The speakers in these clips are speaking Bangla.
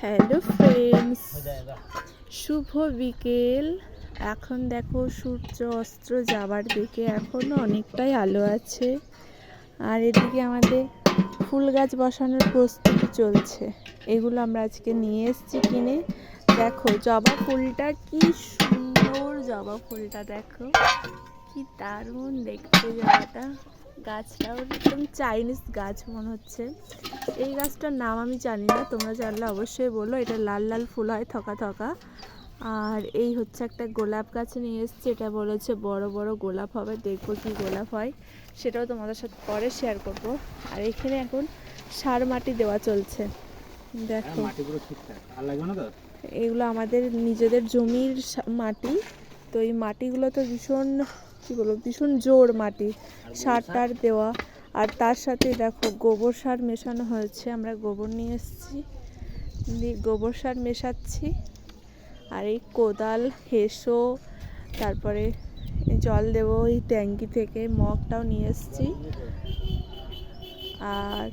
হ্যালো ফ্রেন্ডস, শুভ বিকেল। এখন দেখো সূর্য অস্ত যাবার দিকে, এখনো অনেকটাই আলো আছে। আর এদিকে আমাদের ফুল গাছ বসানোর প্রস্তুতি চলছে। এগুলো আমরা আজকে নিয়ে এসেছি কিনে। দেখো জবা ফুলটা কি সুন্দর, জবা ফুলটা দেখো কি দারুণ দেখতে জবাটা। গাছটাও একদম চাইনিজ গাছ মনে হচ্ছে। এই গাছটার নাম আমি জানি না, তোমরা জানলে অবশ্যই বলো। এটা লাল লাল ফুল হয় থকা থকা। আর এই হচ্ছে একটা গোলাপ গাছ নিয়ে এসছে, এটা বলেছে বড় বড় গোলাপ হবে, দেখবো কি গোলাপ হয়, সেটাও তোমাদের সাথে পরে শেয়ার করব। আর এখানে এখন সার মাটি দেওয়া চলছে। দেখো এগুলো আমাদের নিজেদের জমির মাটি, তো এই মাটিগুলো তো ভীষণ কী বলবো, ভীষণ জোর মাটি, সার টার দেওয়া। আর তার সাথে দেখো গোবর সার মেশানো হয়েছে, আমরা গোবর নিয়ে এসেছি, দিয়ে গোবর সার মেশাচ্ছি। আর এই কোদাল, হেসো, তারপরে জল দেবো এই ট্যাঙ্কি থেকে, মগটাও নিয়ে এসেছি। আর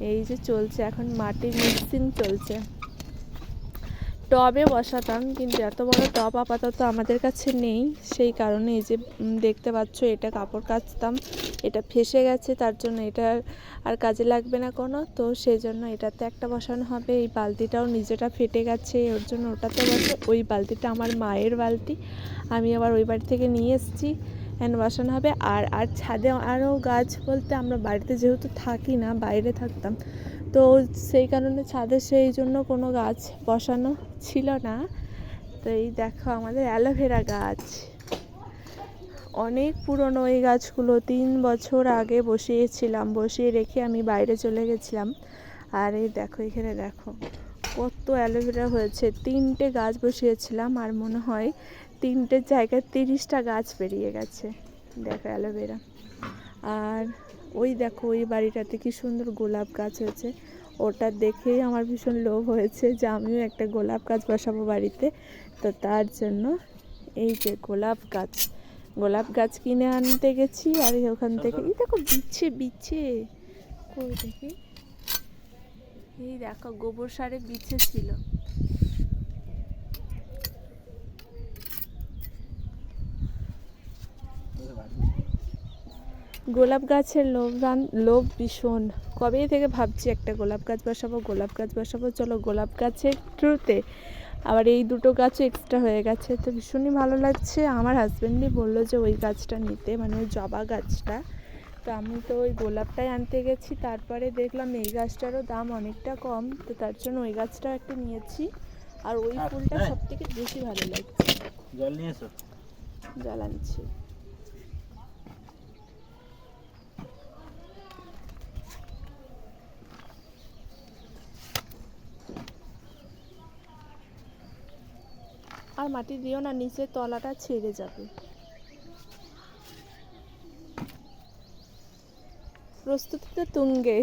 এই যে চলছে এখন মাটির মিক্সিং চলছে। টবে বসাতাম, কিন্তু এত বড় টব আপাতত আমাদের কাছে নেই, সেই কারণে এই যে দেখতে পাচ্ছ এটা কাপড় কাচতাম, এটা ফেসে গেছে, তার জন্য এটা আর কাজে লাগবে না কোনো, তো সেই জন্য এটাতে একটা বসানো হবে। এই বালতিটাও নিজেটা ফেটে গেছে, ওর জন্য ওটাতে বসে। ওই বালতিটা আমার মায়ের বালতি, আমি আবার ওই বাড়ি থেকে নিয়ে এসেছি, বসানো হবে। আর ছাদে আরও গাছ বলতে, আমরা বাড়িতে যেহেতু থাকি না, বাইরে থাকতাম, তো সেই কারণে ছাদে সেই জন্য কোনো গাছ বসানো ছিল না। তো এই দেখো আমাদের অ্যালোভেরা গাছ, অনেক পুরনো এই গাছগুলো, 3 বছর আগে বসিয়েছিলাম, বসিয়ে রেখে আমি বাইরে চলে গেছিলাম। আর এই দেখো এখানে দেখো কত অ্যালোভেরা হয়েছে। 3টে গাছ বসিয়েছিলাম, আর মনে হয় 3টের জায়গায় 30টা গাছ বেরিয়ে গেছে। দেখো অ্যালোভেরা। আর ওই দেখো ওই বাড়িটাতে কি সুন্দর গোলাপ গাছ হয়েছে, ওটা দেখেই আমার ভীষণ লোভ হয়েছে যে আমিও একটা গোলাপ গাছ বসাবো বাড়িতে। তো তার জন্য এই যে গোলাপ গাছ কিনে আনতে গেছি। আর ওখান থেকে এই দেখো বিচ্ছে কই দেখি, এই দেখো গোবর সারে বিছে ছিল। গোলাপ গাছের লোভ ভীষণ, কবে থেকে ভাবছি একটা গোলাপ গাছ বসাবো। চলো গোলাপ গাছের থ্রুতে আবার এই দুটো গাছও এক্সট্রা হয়ে গেছে, তো ভীষণই ভালো লাগছে। আমার হাজব্যান্ডই বললো যে ওই গাছটা নিতে, মানে ওই জবা গাছটা। তো আমি তো ওই গোলাপটাই আনতে গেছি, তারপরে দেখলাম এই গাছটারও দাম অনেকটা কম, তো তার জন্য ওই গাছটাও একটা নিয়েছি। আর ওই ফুলটা সব থেকে বেশি ভালো লাগছে। জল নিয়ে এসো। জল আনছি। আর মাটি দিও না, নিচে তলাটা ছেড়ে যাবে। প্রস্তুতি তো তুঙ্গে।